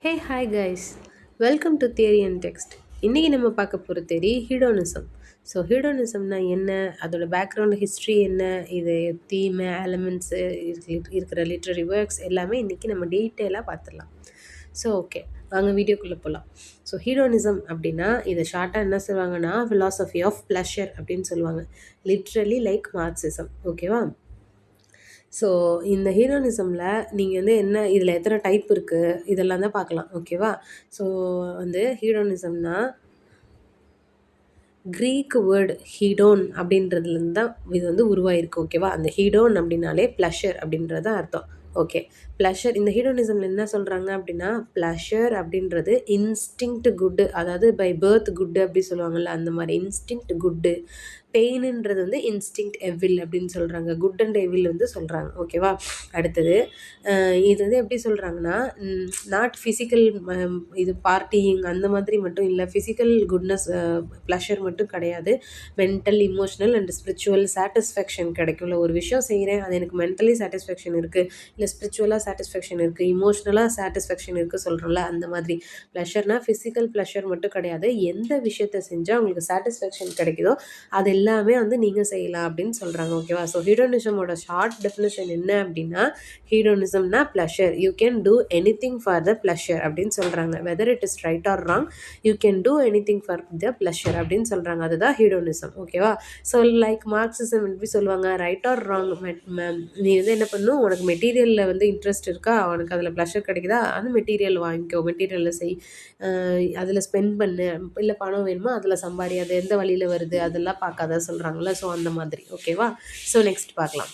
Hey hi guys, welcome to theory and text. இன்றைக்கி நம்ம பார்க்க போகிற தியரி ஹீடோனிசம். ஸோ ஹீடோனிசம்னா என்ன, அதோட பேக்ரவுண்ட் ஹிஸ்ட்ரி என்ன, இது தீம் எலமெண்ட்ஸு இருக்கிற லிட்ரரி ஒர்க்ஸ் எல்லாமே இன்றைக்கி நம்ம டீட்டெயிலாக பார்த்துடலாம். ஸோ ஓகே, வாங்க வீடியோக்குள்ளே போகலாம். ஸோ ஹீடோனிசம் அப்படின்னா இதை ஷார்ட்டாக என்ன சொல்லுவாங்கன்னா ஃபிலாசபி ஆஃப் ப்ளஷர் அப்படின்னு சொல்லுவாங்க. Literally like Marxism. ஓகேவா? ஸோ இந்த ஹீரோனிசமில் நீங்கள் வந்து என்ன இதில் எத்தனை டைப் இருக்குது இதெல்லாம் தான் பார்க்கலாம். ஓகேவா? ஸோ வந்து ஹீரோனிசம்னா க்ரீக் வேர்டு ஹீடோன் அப்படின்றதுலேருந்து தான் இது வந்து உருவாயிருக்கு. ஓகேவா? அந்த ஹீடோன் அப்படின்னாலே ப்ளஷர் அப்படின்றது தான் அர்த்தம். ஓகே, ப்ளஷர் இந்த ஹீடோனிசமில் என்ன சொல்கிறாங்க அப்படின்னா ப்ளஷர் அப்படின்றது இன்ஸ்டிங்க்ட் குட்டு, அதாவது பை பர்த் குட்டு அப்படி சொல்லுவாங்கள்ல, அந்த மாதிரி இன்ஸ்டிங்க்ட் குட்டு. பெயினுன்றது வந்து இன்ஸ்டிங்க்ட் எவில் அப்படின்னு சொல்கிறாங்க. குட் அண்ட் எவில் வந்து சொல்கிறாங்க. ஓகேவா? அடுத்தது இது வந்து எப்படி சொல்கிறாங்கன்னா நாட் ஃபிசிக்கல் இது பார்ட்டியிங் அந்த மாதிரி மட்டும் இல்லை, ஃபிசிக்கல் குட்னஸ் ப்ளஷர் மட்டும் கிடையாது. Mental, emotional and spiritual satisfaction கிடைக்கும்ல. ஒரு விஷயம் செய்கிறேன், அது எனக்கு மென்டலி சாட்டிஸ்ஃபேக்ஷன் இருக்குது, இல்லை ஸ்பிரிச்சுவலாக சாட்டிஸ்ஃபேக்ஷன் இருக்குது, இமோஷ்னலாக சாட்டிஸ்ஃபேக்ஷன் இருக்குது சொல்கிறோம்ல, அந்த மாதிரி. ப்ளஷர்னால் ஃபிசிக்கல் ப்ளஷர் மட்டும் கிடையாது, எந்த விஷயத்தை செஞ்சால் உங்களுக்கு சாட்டிஸ்ஃபேக்ஷன் கிடைக்குதோ அது எல்லாமே வந்து நீங்கள் செய்யலாம் அப்படின்னு சொல்கிறாங்க. ஓகேவா? ஸோ ஹீடோனிசமோட ஷார்ட் டெஃபினிஷன் என்ன அப்படின்னா ஹீடோனிசம்னா pleasure, you can do anything for the pleasure அப்படின்னு சொல்கிறாங்க. Whether it is right or wrong, you can do anything for the pleasure அப்படின்னு சொல்கிறாங்க. அதுதான் ஹீடோனிசம். ஓகேவா? ஸோ லைக் மார்க்சிசம் எப்படி சொல்லுவாங்க, ரைட் ஆர் ராங், நீ வந்து என்ன பண்ணும், உனக்கு மெட்டீரியலில் வந்து இன்ட்ரெஸ்ட் இருக்கா, உனக்கு அதில் ப்ளஷர் கிடைக்குதா, அந்த மெட்டீரியல் வாங்கிக்கோ, மெட்டீரியலில் செய், அதில் ஸ்பெண்ட் பண்ணு, இல்லை பணம் வேணுமா அதில் சம்பாதி, அது எந்த வழியில் வருது அதெல்லாம் பார்க்காத சொல்கிறாங்களே. ஸோ அந்த மாதிரி. ஓகேவா? ஸோ நெக்ஸ்ட் பார்க்கலாம்.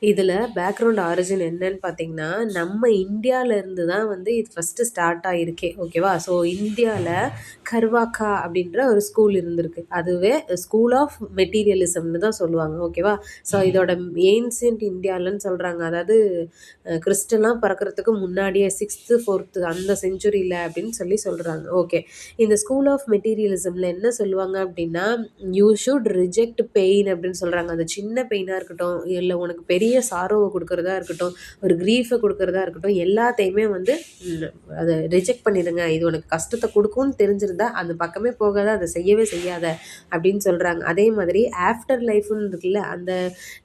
இதில் பேக்ரவுண்ட் ஆரிஜின் என்னன்னு பார்த்தீங்கன்னா நம்ம இந்தியாவிலேருந்து தான் வந்து இது ஃபஸ்ட்டு ஸ்டார்ட் ஆகிருக்கே. ஓகேவா? ஸோ இந்தியாவில் கர்வாக்கா அப்படின்ற ஒரு ஸ்கூல் இருந்திருக்கு. அதுவே ஸ்கூல் ஆஃப் மெட்டீரியலிசம்னு தான் சொல்லுவாங்க. ஓகேவா? ஸோ இதோட ஏன்சியன்ட் இந்தியாவிலன்னு சொல்கிறாங்க, அதாவது கிறிஸ்டெல்லாம் பிறக்கிறதுக்கு முன்னாடியே 6th 4th அந்த செஞ்சுரியில் அப்படின்னு சொல்லி சொல்கிறாங்க. ஓகே, இந்த ஸ்கூல் ஆஃப் மெட்டீரியலிசமில் என்ன சொல்லுவாங்க அப்படின்னா யூ ஷுட் ரிஜெக்ட் பெயின் அப்படின்னு சொல்கிறாங்க. அது சின்ன பெயினாக இருக்கட்டும், இல்லை உனக்கு பெரிய சாரோவை கொடுக்குறதா இருக்கட்டும், ஒரு க்ரீஃபை கொடுக்குறதா இருக்கட்டும், எல்லாத்தையுமே வந்து அதை ரிஜெக்ட் பண்ணிடுங்க. இது உனக்கு கஷ்டத்தை கொடுக்கும்னு தெரிஞ்சிருந்தா அந்த பக்கமே போகாத, அதை செய்யவே செய்யாத அப்படின்னு சொல்கிறாங்க. அதே மாதிரி ஆஃப்டர் லைஃப்னு இருக்குல்ல, அந்த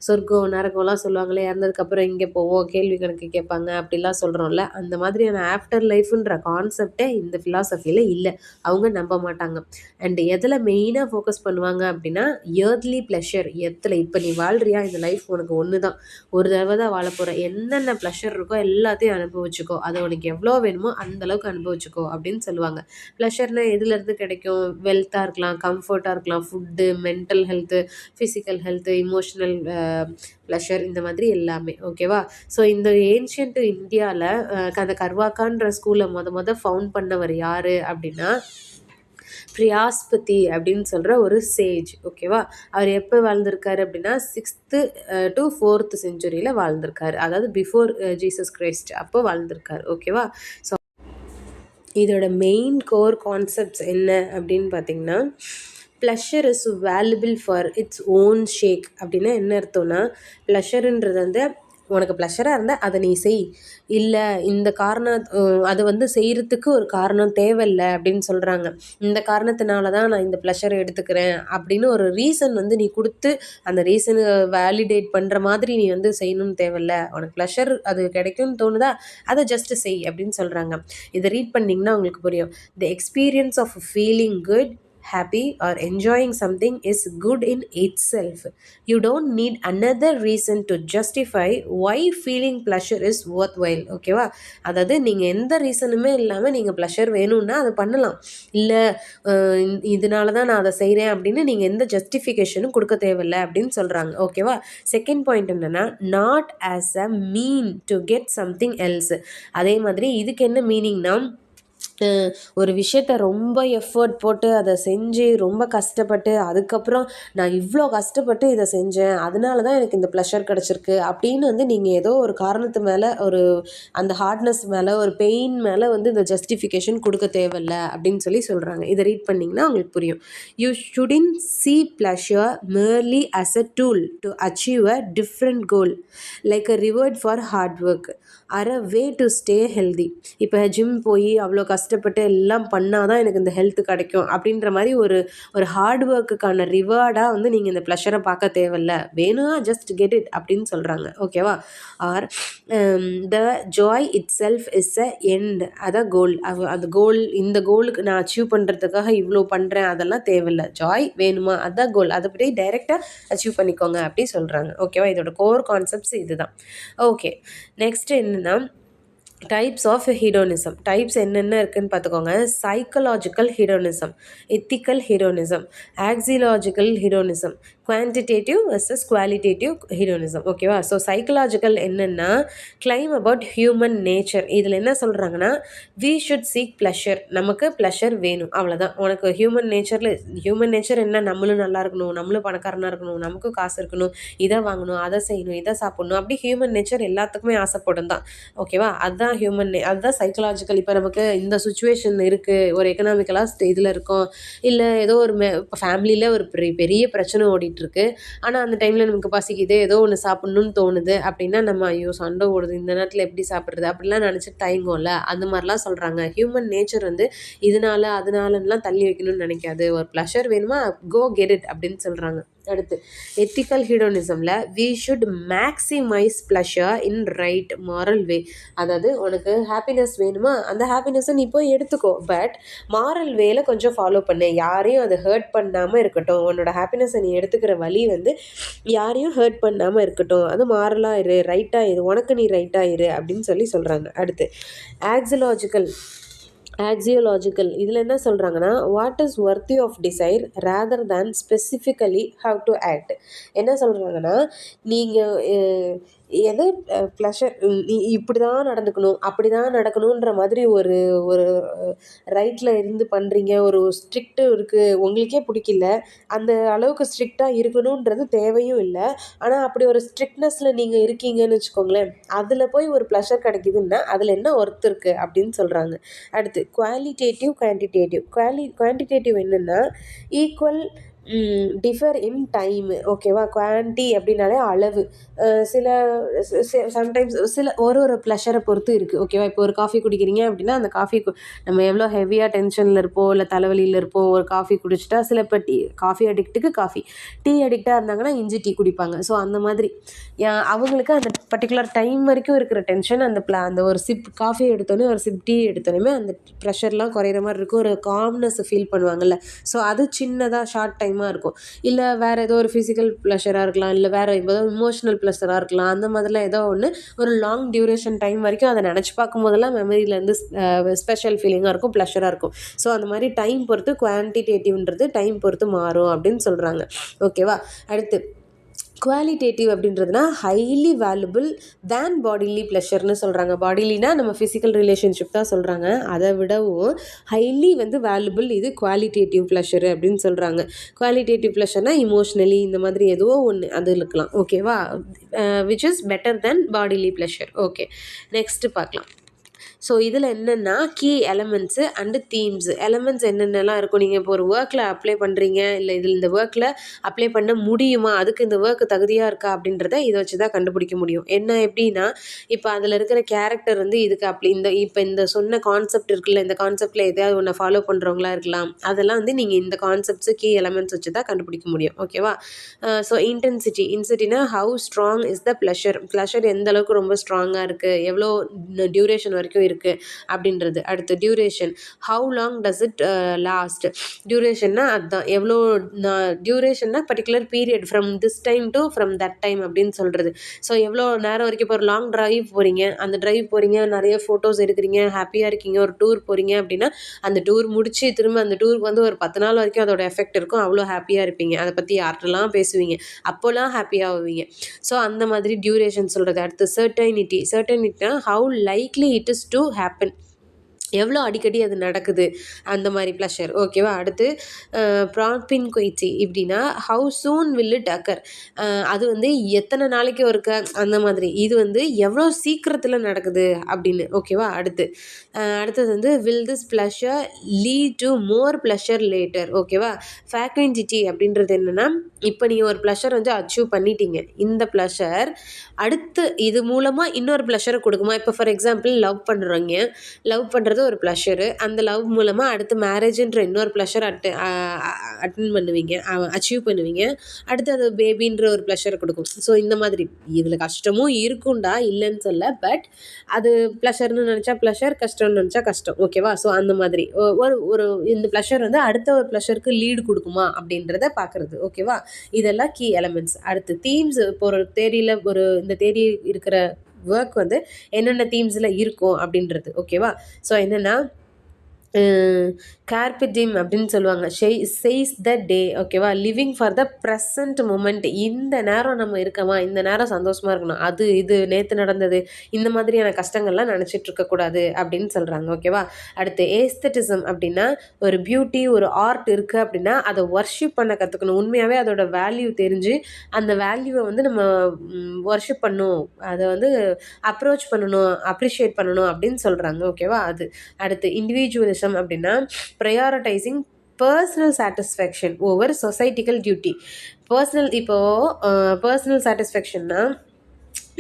சொர்க்கம் நரகம்லாம் சொல்லுவாங்களே, இறந்ததுக்கப்புறம் இங்கே போவோம், கேள்வி கணக்கு கேட்பாங்க அப்படிலாம் சொல்கிறோம்ல, அந்த மாதிரியான ஆஃப்டர் லைஃப்ன்ற கான்செப்டே இந்த ஃபிலாசபியில் இல்லை. அவங்க நம்ப மாட்டாங்க. அண்ட் எதில் மெயினாக ஃபோக்கஸ் பண்ணுவாங்க அப்படின்னா இயர்லி ப்ளஷர். இப்போ நீ வாழ்றியா, இந்த லைஃப் உனக்கு ஒன்று தான், ஒரு தடவை தான் வாழ போகிற, என்னென்ன ப்ளஷர் இருக்கோ எல்லாத்தையும் அனுபவிச்சுக்கோ, அதை உனக்கு எவ்வளோ வேணுமோ அந்தளவுக்கு அனுபவிச்சுக்கோ அப்படின்னு சொல்லுவாங்க. ப்ளஷர்னால் எதுலேருந்து கிடைக்கும், வெல்த்தாக இருக்கலாம், கம்ஃபர்ட்டாக இருக்கலாம், food, mental health, physical health, emotional pleasure, இந்த மாதிரி எல்லாமே. ஓகேவா? ஸோ இந்த ஏன்ஷியன்ட் இந்தியாவில் அந்த கர்வாக்கான்ற ஸ்கூலை ஃபவுண்ட் பண்ணவர் யார் அப்படின்னா பிரியாஸ்பதி அப்படின்னு சொல்கிற ஒரு சேஜ். ஓகேவா? அவர் எப்போ வாழ்ந்திருக்காரு அப்படின்னா 6th to 4th செஞ்சுரியில் வாழ்ந்திருக்காரு, அதாவது பிஃபோர் ஜீசஸ் கிரைஸ்ட் அப்போ வாழ்ந்திருக்காரு. ஓகேவா? ஸோ இதோட மெயின் கோர் கான்செப்ட்ஸ் என்ன அப்படின்னு பார்த்தீங்கன்னா pleasure is valuable for its own sake. அப்படின்னா என்ன அர்த்தம்னா ப்ளஷருன்றது வந்து உனக்கு ப்ளஷராக இருந்தால் அதை நீ செய், இல்லை இந்த காரணம் அது வந்து செய்கிறதுக்கு ஒரு காரணம் தேவையில்லை அப்படின்னு சொல்கிறாங்க. இந்த காரணத்தினால தான் நான் இந்த ப்ளஷரை எடுத்துக்கிறேன் அப்படின்னு ஒரு ரீசன் வந்து நீ கொடுத்து அந்த ரீசனை வேலிடேட் பண்ணுற மாதிரி நீ வந்து செய்யணும்னு தேவையில்லை. உனக்கு ப்ளஷர் அது கிடைக்கும்னு தோணுதா, அதை ஜஸ்ட்டு செய் அப்படின்னு சொல்கிறாங்க. இதை ரீட் பண்ணிங்கன்னா உங்களுக்கு புரியும். The experience of feeling good, happy or enjoying something is good in itself. You don't need another reason to justify why feeling pleasure is worthwhile. ஓகேவா? அதாவது நீங்கள் எந்த ரீசனுமே இல்லாமல் நீங்கள் ப்ளஷர் வேணும்னா அதை பண்ணலாம், இல்லை இதனால தான் நான் அதை செய்கிறேன் அப்படின்னு நீங்கள் எந்த ஜஸ்டிஃபிகேஷனும் கொடுக்க தேவையில்லை அப்படின்னு சொல்கிறாங்க. ஓகேவா? செகண்ட் பாயிண்ட் என்னென்னா not as a mean to get something else. அதே மாதிரி இதுக்கு என்ன மீனிங்னா ஒரு விஷயத்த ரொம்ப எஃபர்ட் போட்டு அதை செஞ்சு ரொம்ப கஷ்டப்பட்டு அதுக்கப்புறம் நான் இவ்வளோ கஷ்டப்பட்டு இதை செஞ்சேன், அதனால தான் எனக்கு இந்த ப்ளஷர் கிடச்சிருக்கு அப்படின்னு வந்து நீங்கள் ஏதோ ஒரு காரணத்து மேலே, ஒரு அந்த ஹார்ட்னஸ் மேலே, ஒரு பெயின் மேலே வந்து இந்த ஜஸ்டிஃபிகேஷன் கொடுக்க தேவையில்ல அப்படின்னு சொல்கிறாங்க. இதை ரீட் பண்ணிங்கன்னா உங்களுக்கு புரியும். You shouldn't see pleasure merely as a tool to achieve a different goal, like a reward for hard work. Or a way to stay healthy. இப்போ ஜிம் போய் அவ்வளோ கஷ்டப்பட்டு எல்லாம் பண்ணால் தான் எனக்கு இந்த ஹெல்த் கிடைக்கும் அப்படின்ற மாதிரி ஒரு ஒரு ஹார்ட் ஒர்க்குக்கான ரிவார்டாக வந்து நீங்கள் இந்த ப்ளஷரை பார்க்க தேவையில்ல, வேணும் ஜஸ்ட் கெட் இட் அப்படின்னு சொல்கிறாங்க. ஓகேவா? R the joy it self is a end, அதான் கோல். அது கோல், இந்த கோலுக்கு நான் அச்சீவ் பண்ணுறதுக்காக இவ்வளோ பண்ணுறேன் அதெல்லாம் தேவையில்லை, ஜாய் வேணுமா அதுதான் கோல், அதை பற்றி டைரெக்டாக அச்சீவ் பண்ணிக்கோங்க அப்படி சொல்கிறாங்க. ஓகேவா? இதோட கோர் கான்செப்ட்ஸ் இதுதான். ஓகே, நெக்ஸ்ட் என்னென்னா டைப்ஸ் ஆஃப் ஹீரோனிசம். டைப்ஸ் என்னென்ன இருக்குதுன்னு பார்த்துக்கோங்க. Psychological hedonism, ethical hedonism, axiological hedonism, quantitative versus qualitative hedonism. ஓகேவா? ஸோ சைக்கலாஜிக்கல் என்னென்னா கிளைம் அபவுட் ஹியூமன் நேச்சர். இதில் என்ன சொல்கிறாங்கன்னா வி ஷுட் சீக் ப்ளஷர், நமக்கு ப்ளஷர் வேணும், அவ்வளோதான். உனக்கு ஹியூமன் நேச்சர் என்ன, நம்மளும் நல்லா இருக்கணும், நம்மளும் பணக்காரனாக இருக்கணும், நமக்கும் காசு இருக்கணும், இதை வாங்கணும், அதை செய்யணும், இதை சாப்பிடணும், அப்படி ஹியூமன் நேச்சர் எல்லாத்துக்குமே ஆசைப்படும் தான். ஓகேவா? அதுதான் அதுதான் சைக்கலாஜிக்கல். இப்போ நமக்கு இந்த சுச்சுவேஷன் இருக்குது, ஒரு எக்கனாமிக்கலாக இதில் இருக்கோம், இல்லை ஏதோ ஒரு இப்போ ஃபேமிலியில் ஒரு பெரிய பிரச்சனை ஓடிட்டுருக்கு, ஆனால் அந்த டைமில் நமக்கு பசிக்குது, ஏதோ ஒன்று சாப்பிட்ணுன்னு தோணுது அப்படின்னா நம்ம ஐயோ சண்டை ஓடுது, இந்த நேரத்தில் எப்படி சாப்பிட்றது அப்படிலாம் நினச்சிட்டு தயங்கும்ல, அந்த மாதிரிலாம் சொல்கிறாங்க. ஹியூமன் நேச்சர் வந்து அதனாலலாம் தள்ளி வைக்கணும்னு நினைக்காது, ஒரு ப்ளஷர் வேணுமா கோ கெட் இட் அப்படின்னு சொல்கிறாங்க. அடுத்து எத்திக்கல் ஹீரோனிசமில் we should maximize pleasure in right moral way. அதாவது உனக்கு ஹாப்பினஸ் வேணுமா, அந்த ஹாப்பினஸை நீ போய் எடுத்துக்கோ, பட் மாரல் வேல கொஞ்சம் ஃபாலோ பண்ணு, யாரையும் அதை ஹர்ட் பண்ணாமல் இருக்கட்டும். உன்னோட ஹாப்பினஸை நீ எடுத்துக்கிற வழி வந்து யாரையும் ஹர்ட் பண்ணாமல் இருக்கட்டும், அது மாரலாக இரு, ரைட்டாக இரு, உனக்கு நீ ரைட்டாக இரு அப்படின்னு சொல்கிறாங்க. அடுத்து ஆக்சியோலாஜிக்கல் இதில் என்ன சொல்கிறாங்கன்னா what is worthy of desire rather than specifically how to act. என்ன சொல்கிறாங்கன்னா நீங்கள் எது ப்ளஷர் இப்படி தான் நடந்துக்கணும், அப்படி தான் நடக்கணுன்ற மாதிரி ஒரு ஒரு ரைட்டில் இருந்து பண்ணுறீங்க, ஒரு ஸ்ட்ரிக்ட்டு இருக்குது, உங்களுக்கே பிடிக்கல, அந்த அளவுக்கு ஸ்ட்ரிக்டாக இருக்கணுன்றது தேவையும் இல்லை, ஆனால் அப்படி ஒரு ஸ்ட்ரிக்ட்னஸில் நீங்கள் இருக்கீங்கன்னு வச்சுக்கோங்களேன், அதில் போய் ஒரு ப்ளஷர் கிடைக்குதுன்னா அதில் என்ன ஒர்த் இருக்குது அப்படின்னு சொல்கிறாங்க. அடுத்து குவாலிட்டேட்டிவ் குவான்டிடேட்டிவ் என்னென்னா ஈக்குவல் டிஃபர் இன் டைமு. ஓகேவா? குவான்டி அப்படின்னாலே அளவு. சில சம்டைம்ஸ் ஒரு ப்ளஷரை பொறுத்து இருக்குது. ஓகேவா? இப்போ ஒரு காஃபி குடிக்கிறீங்க அப்படின்னா அந்த காஃபி நம்ம எவ்வளோ ஹெவியாக டென்ஷனில் இருப்போம், இல்லை தலைவலியில் இருப்போம், ஒரு காஃபி குடிச்சிட்டா சில இப்போ காஃபி அடிக்ட்டுக்கு டீ அடிக்டாக இருந்தாங்கன்னா இஞ்சி டீ குடிப்பாங்க. ஸோ அந்த மாதிரி அவங்களுக்கு அந்த பர்டிகுலர் டைம் வரைக்கும் இருக்கிற டென்ஷன் அந்த ஒரு சிப் காஃபி எடுத்தோன்னே ஒரு சிப் டீ எடுத்தோன்னே அந்த ப்ரெஷர்லாம் குறையிற மாதிரி இருக்கும், ஒரு காம்னஸ் ஃபீல் பண்ணுவாங்கல்ல. ஸோ அது சின்னதாக ஷார்ட் டைமாக இருக்கும். இல்லை வேறு ஏதோ ஒரு ஃபிசிக்கல் ப்ளஷராக இருக்கலாம், இல்லை வேறு ஏதோ இமோஷனல் ப்ளஷராக இருக்கலாம். அந்த மாதிரிலாம் ஏதோ ஒன்று ஒரு லாங் டியூரேஷன் டைம் வரைக்கும் அதை நினச்சி பார்க்கும் போதெல்லாம் மெமரியிலேருந்து ஸ்பெஷல் ஃபீலிங்காக இருக்கும், ப்ளஷராக இருக்கும். ஸோ அந்த மாதிரி டைம் பொறுத்து குவான்டிடேட்டிவ்ன்றது டைம் பொறுத்து மாறும் அப்படின்னு சொல்கிறாங்க. ஓகேவா? அடுத்து குவாலிட்டேட்டிவ் அப்படின்றதுனா ஹைலி வேல்யூபிள் தேன் பாடிலி ப்ளஷர்னு சொல்கிறாங்க. பாடிலினா நம்ம ஃபிசிக்கல் ரிலேஷன்ஷிப் தான் சொல்கிறாங்க, அதை விடவும் ஹைலி வந்து வேல்யூபிள் இது குவாலிட்டேட்டிவ் ப்ளஷரு அப்படின்னு சொல்கிறாங்க. குவாலிட்டேட்டிவ் ப்ளஷர்னால் இமோஷ்னலி இந்த மாதிரி ஏதோ ஒன்று அது இருக்கலாம். ஓகேவா? Which is better than bodily pleasure. Okay, next பார்க்கலாம். ஸோ இதில் என்னென்னா key elements and themes. Elements என்னென்னலாம் இருக்கும், நீங்கள் இப்போ ஒரு ஒர்க்கில் அப்ளை பண்ணுறீங்க, இல்லை இதில் இந்த ஒர்க்கில் அப்ளை பண்ண முடியுமா, அதுக்கு இந்த ஒர்க்கு தகுதியாக இருக்கா அப்படின்றத இதை வச்சு தான் கண்டுபிடிக்க முடியும். என்ன எப்படின்னா இப்போ அதில் இருக்கிற கேரக்டர் வந்து இதுக்கு இந்த சொன்ன கான்செப்ட் இருக்குல்ல, இந்த கான்செப்டில் எதையாவது ஒன்று ஃபாலோ பண்ணுறவங்களா இருக்கலாம், அதெல்லாம் வந்து நீங்கள் இந்த கான்செப்ட்ஸு கீ எலமெண்ட்ஸ் வச்சு தான் கண்டுபிடிக்க முடியும். ஓகேவா? ஸோ இன்டென்சிட்டினா how strong is the pleasure எந்த அளவுக்கு ரொம்ப ஸ்ட்ராங்காக இருக்குது, எவ்வளோ டியூரேஷன் வரைக்கும் இருக்குது அப்படின்றது. அடுத்து duration, how long does it last. டியூரேஷன்னா அதுதான் எவ்வளோ டியூரேஷன்னா particular period from this time to from that time அப்படின்னு சொல்கிறது. ஸோ எவ்வளோ நேரம் வரைக்கும் இப்போ ஒரு லாங் ட்ரைவ் போகிறீங்க, நிறைய ஃபோட்டோஸ் எடுக்கிறீங்க, ஹாப்பியாக இருக்கீங்க, ஒரு டூர் போகிறீங்க அப்படின்னா அந்த டூர் முடிச்சு திரும்ப அந்த டூருக்கு வந்து ஒரு 10 நாள் வரைக்கும் அதோட எஃபெக்ட் இருக்கும், அவ்வளோ ஹாப்பியாக இருப்பீங்க, அதை பற்றி யார்கிட்டலாம் பேசுவீங்க, அப்போலாம் ஹாப்பியாகுவீங்க. ஸோ அந்த மாதிரி டியூரேஷன் சொல்கிறது. அடுத்து சர்டைனிட்டினா how likely it is to happen. எவ்வளோ அடிக்கடி அது நடக்குது அந்த மாதிரி ப்ளஷர். ஓகேவா? அடுத்து ப்ராபின்குயிட்டி இப்படின்னா how soon will it occur, அது வந்து எத்தனை நாளைக்கு ஒருக்க அந்த மாதிரி. இது வந்து எவ்வளோ சீக்கிரத்தில் நடக்குது அப்படின்னு. ஓகேவா? அடுத்தது வந்து will this pleasure lead to more pleasure later. ஓகேவா? ஃபேக்வென்டிட்டி அப்படின்றது என்னென்னா, இப்போ நீங்கள் ஒரு ப்ளஷர் வந்து அச்சீவ் பண்ணிட்டீங்க, இந்த ப்ளஷர் அடுத்து இது மூலமாக இன்னொரு ப்ளஷரை கொடுக்குமா? இப்போ ஃபார் எக்ஸாம்பிள் லவ் பண்ணுறது ஒரு ப்ளஷரு, அந்த லவ் மூலமாக அடுத்து மேரேஜுன்ற இன்னொரு ப்ளஷர் அட்டன் பண்ணுவீங்க, அச்சீவ் பண்ணுவீங்க. அடுத்து அது பேபின்ற ஒரு ப்ளஷரை கொடுக்கும். ஸோ இந்த மாதிரி இதில் கஷ்டமும் இருக்கும்டா, இல்லைன்னு சொல்ல. பட் அது ப்ளஷர்னு நினச்சா ப்ளஷர், கஷ்டம்னு நினச்சா கஷ்டம். ஓகேவா? ஸோ அந்த மாதிரி ஒரு ஒரு இந்த ப்ளஷர் வந்து அடுத்த ஒரு ப்ளஷருக்கு லீடு கொடுக்குமா அப்படின்றத பார்க்குறது. ஓகேவா? இதெல்லாம் கீ எலமெண்ட்ஸ். அடுத்து தீம்ஸ். இப்போ ஒரு தேரியில் இந்த தேரி இருக்கிற ஒர்க் வந்து என்னென்ன தீம்ஸில் இருக்கும் அப்படின்றது. ஓகேவா? ஸோ என்னென்னா கார்பிடிம் அப்படின்னு சொல்லுவாங்க. Seize the day. ஓகேவா? Living for the present moment. இந்த நேரம் நம்ம இருக்கமா, இந்த நேரம் சந்தோஷமாக இருக்கணும். அது இது நேற்று நடந்தது இந்த மாதிரியான கஷ்டங்கள்லாம் நினச்சிட்டு இருக்கக்கூடாது அப்படின்னு சொல்கிறாங்க. ஓகேவா? அடுத்து ஏஸ்தட்டிசம் அப்படின்னா ஒரு பியூட்டி, ஒரு ஆர்ட் இருக்குது அப்படின்னா அதை ஒர்ஷிப் பண்ண கற்றுக்கணும். உண்மையாகவே அதோட வேல்யூ தெரிஞ்சு அந்த வேல்யூவை வந்து நம்ம ஒர்ஷிப் பண்ணணும், அதை வந்து அப்ரோச் பண்ணணும், அப்ரிஷியேட் பண்ணணும் அப்படின்னு சொல்கிறாங்க. ஓகேவா? அடுத்து இண்டிவிஜுவலிசம் அப்படின்னா prioritizing personal satisfaction over societal duty. Personal சாட்டிஸ்ஃபேக்ஷன்னா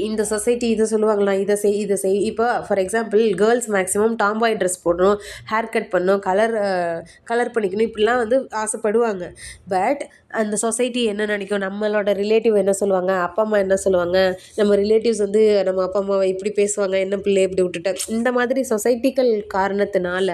இந்த சொசைட்டி இதை சொல்லுவாங்களா, இதை செய். இப்போ for example girls maximum tomboy dress போடணும், ஹேர் கட் பண்ணணும், கலர் பண்ணிக்கணும், இப்படிலாம் வந்து ஆசைப்படுவாங்க. பட் அந்த சொசைட்டி என்ன நினைக்கும், நம்மளோட ரிலேட்டிவ் என்ன சொல்லுவாங்க, அப்பா அம்மா என்ன சொல்லுவாங்க, நம்ம ரிலேட்டிவ்ஸ் வந்து நம்ம அப்பா அம்மாவை இப்படி பேசுவாங்க, என்ன பிள்ளை இப்படி விட்டுட்டேன், இந்த மாதிரி சொசைட்டிக்கல் காரணத்தினால.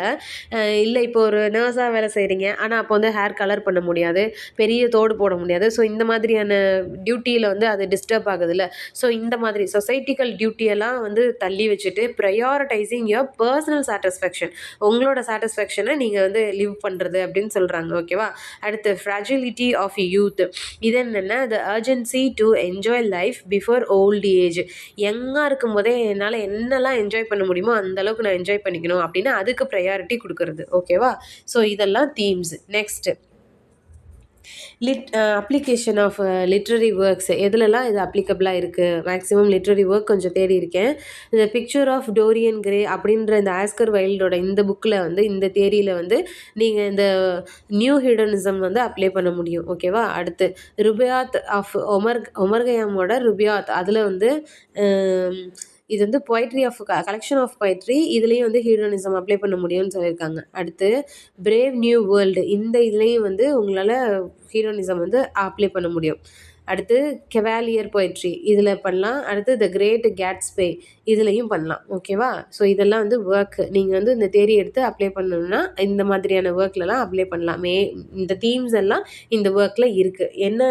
இல்லை இப்போ ஒரு நர்ஸாக வேலை செய்கிறீங்க, ஆனால் அப்போ வந்து ஹேர் கலர் பண்ண முடியாது, பெரிய தோடு போட முடியாது. ஸோ இந்த மாதிரியான டியூட்டியில் வந்து அது டிஸ்டர்ப் ஆகுதுல்ல. ஸோ இந்த மாதிரி சொசைட்டிக்கல் டியூட்டியெல்லாம் வந்து தள்ளி வச்சுட்டு ப்ரையாரிட்டைசிங் யுவர் பர்சனல் சாட்டிஸ்ஃபேக்ஷன், உங்களோட சாட்டிஸ்ஃபேக்ஷனை நீங்கள் வந்து லிவ் பண்ணுறது அப்படின்னு சொல்கிறாங்க. ஓகேவா? அடுத்து ஃப்ராஜிலிட்டி ஆஃப் யூத். இது என்னென்னா the urgency to enjoy life before old age. யங்காக இருக்கும் போதே என்னால் என்னெல்லாம் என்ஜாய் பண்ண முடியுமோ அந்தளவுக்கு நான் என்ஜாய் பண்ணிக்கணும் அப்படின்னா அதுக்கு ப்ரையாரிட்டி கொடுக்கறது. ஓகேவா? ஸோ இதெல்லாம் themes. Next application of literary works. எதுலலாம் இது அப்ளிகபிளாக இருக்குது, மேக்ஸிமம் லிட்ரரி ஒர்க் கொஞ்சம் தேடி இருக்கேன். இந்த பிக்சர் ஆஃப் டோரியன் கிரே அப்படின்ற இந்த ஆஸ்கர் வைல்டோட இந்த புக்கில் வந்து இந்த தேரியில் வந்து நீங்கள் இந்த நியூ ஹிடனிசம் வந்து அப்ளை பண்ண முடியும். ஓகேவா? அடுத்து ருபியாத் ஆஃப் ஒமர்கயாமோட ருபியாத், அதில் வந்து இது வந்து poetry of collection of poetry, இதுலேயும் வந்து ஹீரோனிசம் அப்ளை பண்ண முடியும்னு சொல்லியிருக்காங்க. அடுத்து பிரேவ் நியூ வேர்ல்டு, இந்த இதுலேயும் வந்து உங்களால் ஹீரோனிசம் வந்து அப்ளை பண்ண முடியும். அடுத்து கெவாலியர் பொய்ட்ரி இதில் பண்ணலாம். அடுத்து த கிரேட் கேட்ஸ்பே இதுலேயும் பண்ணலாம். ஓகேவா? ஸோ இதெல்லாம் வந்து ஒர்க் நீங்கள் வந்து இந்த தேரி எடுத்து அப்ளை பண்ணணும்னா இந்த மாதிரியான ஒர்க்லலாம் அப்ளை பண்ணலாம். இந்த தீம்ஸ் எல்லாம் இந்த ஒர்க்கில் இருக்குது. என்ன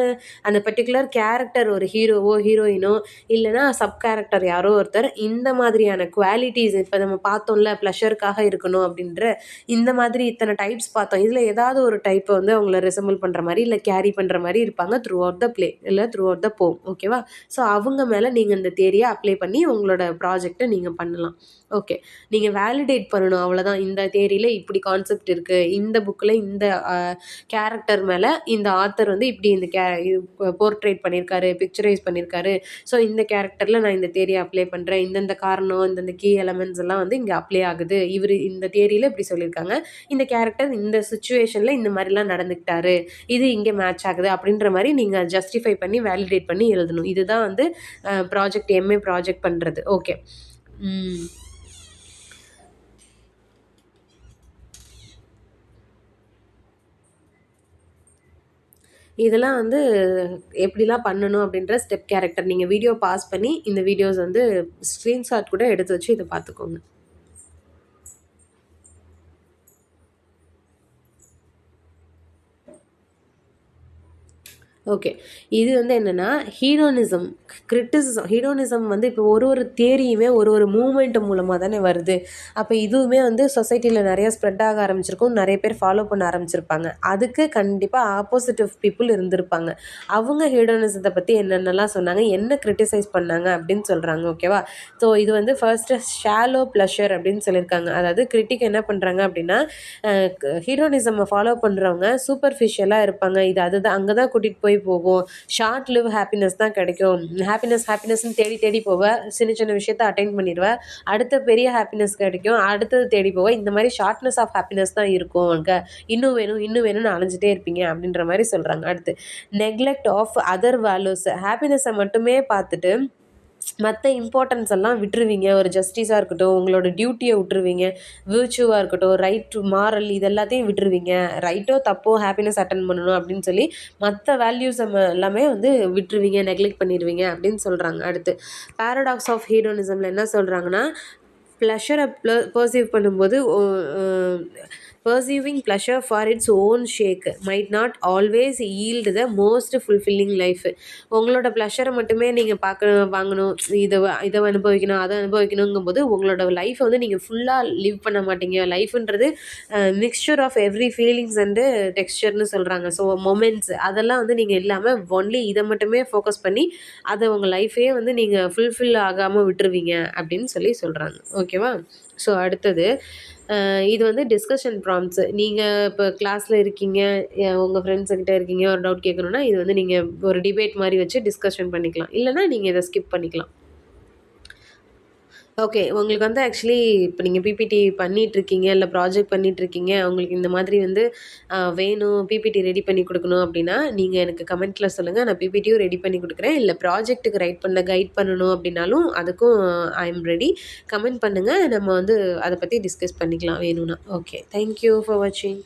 அந்த பர்டிகுலர் கேரக்டர், ஒரு ஹீரோவோ ஹீரோயினோ இல்லைனா சப் கேரக்டர் யாரோ ஒருத்தர் இந்த மாதிரியான குவாலிட்டிஸ், இப்போ நம்ம பார்த்தோம்ல ப்ளஷருக்காக இருக்கணும் அப்படின்ற இந்த மாதிரி இத்தனை டைப்ஸ் பார்த்தோம். இதில் ஏதாவது ஒரு டைப்பை வந்து அவங்கள ரிசம்பிள் பண்ணுற மாதிரி இல்லை கேரி பண்ணுற மாதிரி இருப்பாங்க த்ரூ அவுட் த ப்ளே இல்லை த்ரூ அவுட் த போம். ஓகேவா? ஸோ அவங்க மேலே நீங்கள் இந்த தேரியை அப்ளை பண்ணி உங்களோட ப்ராஜெக்டை நீங்கள் பண்ணலாம். ஓகே, நீங்கள் வேலிடேட் பண்ணணும், அவ்வளோதான். இந்த தேரியில் இப்படி கான்செப்ட் இருக்குது, இந்த புக்கில் இந்த கேரக்டர் மேலே இந்த ஆத்தர் வந்து இப்படி இந்த போர்ட்ரேட் பண்ணியிருக்காரு, பிக்சரைஸ் பண்ணியிருக்காரு. ஸோ இந்த கேரக்டரில் நான் இந்த தேரியை அப்ளை பண்ணுறேன், இந்தந்த காரணம், இந்தந்த கீ எலமெண்ட்ஸ் எல்லாம் வந்து இங்கே அப்ளை ஆகுது, இவர் இந்த தேரியில் இப்படி சொல்லியிருக்காங்க, இந்த கேரக்டர் இந்த சுச்சுவேஷனில் இந்த மாதிரிலாம் நடந்துக்கிட்டாரு, இது இங்கே மேட்ச் ஆகுது அப்படின்ற மாதிரி நீங்கள் ஜஸ்டிஃபை பண்ணி வேலிடேட் பண்ணி எழுதணும். இதுதான் வந்து ப்ராஜெக்ட் எம்ஏ ப்ராஜெக்ட் பண்ணுறது. ஓகே. இதெல்லாம் வந்து எப்படிலாம் பண்ணணும் அப்படின்ற ஸ்டெப் கேரக்டர் நீங்கள் வீடியோ பாஸ் பண்ணி இந்த வீடியோஸ் வந்து ஸ்க்ரீன்ஷாட் கூட எடுத்து வச்சு இதை பார்த்துக்கோங்க. ஓகே, இது வந்து என்னென்னா ஹீரோனிசம் ஹீடோனிசம் வந்து இப்போ ஒரு தியரியுமே ஒரு மூமெண்ட் மூலமாக தானே வருது. அப்போ இதுவுமே வந்து சொசைட்டியில் நிறைய ஸ்ப்ரெட் ஆக ஆரம்பிச்சிருக்கும், நிறைய பேர் ஃபாலோ பண்ண ஆரம்பிச்சிருப்பாங்க. அதுக்கு கண்டிப்பாக ஆப்போசிட்டிவ் பீப்புள் இருந்திருப்பாங்க. அவங்க ஹீடோனிசத்தை பற்றி என்னென்னலாம் சொன்னாங்க, என்ன கிரிட்டிசைஸ் பண்ணாங்க அப்படின்னு சொல்கிறாங்க. ஓகேவா? ஸோ இது வந்து ஃபர்ஸ்ட்டு ஷாலோ ப்ளஷர் அப்படின்னு சொல்லியிருக்காங்க. அதாவது கிரிட்டிக் என்ன பண்ணுறாங்க அப்படின்னா, ஹீரோனிசமை ஃபாலோ பண்ணுறவங்க சூப்பர்ஃபிஷியலாக இருப்பாங்க. இது அதுதான் அங்கே தான் கூட்டிகிட்டு போகும். ஷார்ட் லிவ் ஹாப்பினஸ் தான் கிடைக்கும். ஹாப்பினஸ்ன்னு தேடி தேடி போவேன். சின்ன சின்ன விஷயத்த அட்டைன் பண்ணிடுவேன். அடுத்த பெரிய ஹாப்பினஸ் கிடைக்கும். அடுத்தது தேடி போவேன். இந்த மாதிரி ஷார்ட்னஸ் ஆஃப் ஹாப்பினஸ் தான் இருக்கும் அங்கே. இன்னும் வேணும் இன்னும் வேணும்னு அலைஞ்சிட்டே இருப்பீங்க அப்படின்ற மாதிரி சொல்கிறாங்க. அடுத்து நெக்லெக்ட் ஆஃப் அதர் வேல்யூஸ். ஹாப்பினஸை மட்டுமே பார்த்துட்டு மற்ற இம்பார்ட்டன்ஸ் எல்லாம் விட்டுருவீங்க. ஒரு ஜஸ்டிஸாக இருக்கட்டும், உங்களோட டியூட்டியை விட்டுருவீங்க, விர்ச்சுவாக இருக்கட்டும், ரைட் டு மாரல் இது எல்லாத்தையும் விட்டுருவீங்க. ரைட்டோ தப்போ ஹாப்பினஸ் அட்டன் பண்ணணும் அப்படின்னு சொல்லி மற்ற வேல்யூஸ் எல்லாமே வந்து விட்டுருவீங்க, நெக்லெக்ட் பண்ணிடுவீங்க அப்படின்னு சொல்கிறாங்க. அடுத்து பேரடாக்ஸ் ஆஃப் ஹீரோனிசமில் என்ன சொல்கிறாங்கன்னா, ப்ளஷரை பர்சீவ் பண்ணும்போது perceiving pleasure for its own sake might not always yield the most fulfilling life. உங்களோட ப்ளஷரை மட்டுமே நீங்கள் வாங்கணும், இதை அனுபவிக்கணும், அதை அனுபவிக்கணுங்கும்போது உங்களோட லைஃப்பை வந்து நீங்கள் ஃபுல்லாக லிவ் பண்ண மாட்டீங்க. லைஃப்ன்றது mixture of every feelings and டெக்ஸ்சர்னு சொல்கிறாங்க. ஸோ மொமெண்ட்ஸ் அதெல்லாம் வந்து நீங்கள் இல்லாமல் ஒன்லி இதை மட்டுமே ஃபோக்கஸ் பண்ணி அதை உங்கள் லைஃபையே வந்து நீங்கள் ஃபுல்ஃபில் ஆகாமல் விட்டுருவீங்க அப்படின்னு சொல்கிறாங்க. ஓகேவா? ஸோ அடுத்தது இது வந்து டிஸ்கஷன் ப்ராம்ப்ட்ஸு. நீங்கள் இப்போ கிளாஸில் இருக்கீங்க, உங்கள் ஃப்ரெண்ட்ஸுக்கிட்ட இருக்கீங்க, ஒரு டவுட் கேட்கணுன்னா இது வந்து நீங்கள் ஒரு டிபேட் மாதிரி வச்சு டிஸ்கஷன் பண்ணிக்கலாம். இல்லைனா நீங்கள் இதை ஸ்கிப் பண்ணிக்கலாம். ஓகே. உங்களுக்கு வந்து ஆக்சுவலி இப்போ நீங்கள் பிபிடி பண்ணிகிட்ருக்கீங்க, இல்லை ப்ராஜெக்ட் பண்ணிகிட்ருக்கீங்க, உங்களுக்கு இந்த மாதிரி வந்து வேணும், பிபிடி ரெடி பண்ணி கொடுக்கணும் அப்படின்னா, நீங்கள் எனக்கு கமெண்ட்டில் சொல்லுங்கள். நான் பிபிடியும் ரெடி பண்ணி கொடுக்குறேன். இல்லை ப்ராஜெக்ட்டுக்கு கைட் பண்ணணும் அப்படின்னாலும் அதுக்கும் ஐ எம் ரெடி. கமெண்ட் பண்ணுங்கள். நம்ம வந்து அதை பற்றி டிஸ்கஸ் பண்ணிக்கலாம் வேணும்னா. ஓகே. தேங்க் யூ ஃபார் வாட்சிங்.